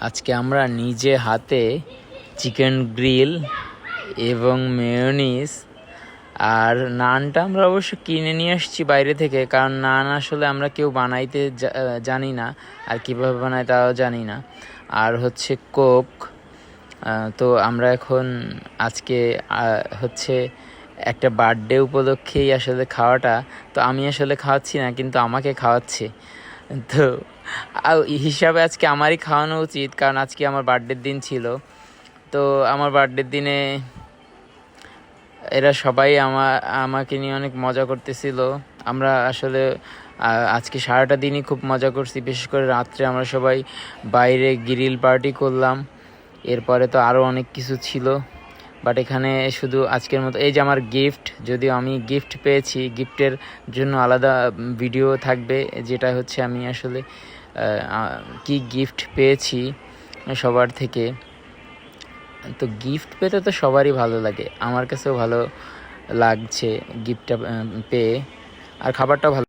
আজকে আমরা নিজে হাতে চিকেন গ্রিল এবং মেয়োনিজ আর নানটা আমরা অবশ্য কিনে নিয়ে আসছি বাইরে থেকে, কারণ নান আসলে আমরা কেউ বানাইতে জানি না, আর কীভাবে বানাই তাও জানি না। আর হচ্ছে কোক। তো আমরা এখন আজকে হচ্ছে একটা বার্থডে উপলক্ষেই আসলে খাওয়াটা, তো আমি আসলে খাওয়াচ্ছি না, কিন্তু আমাকে খাওয়াচ্ছে। তো হিসাবে আজকে আমারই খাওয়ানো উচিত, কারণ আজকে আমার বার্থডের দিন ছিল। তো আমার বার্থডের দিনে এরা সবাই আমাকে নিয়ে অনেক মজা করতেছিল। আমরা আসলে আজকে সারাটা দিনই খুব মজা করছি, বিশেষ করে রাত্রে আমরা সবাই বাইরে গ্রিল পার্টি করলাম। এরপরে তো আরও অনেক কিছু ছিল, বাট এখানে শুধু আজকের মতো। এই যে আমার গিফট, যদিও আমি গিফট পেয়েছি, গিফটের জন্য আলাদা ভিডিও থাকবে, যেটা হচ্ছে আমি আসলে কি গিফট পেয়েছি সবার থেকে। তো গিফট পেতে তো সবারই ভালো লাগে, আমার কাছেও ভালো লাগছে গিফটটা পেয়ে, আর খাবারটাও ভালো।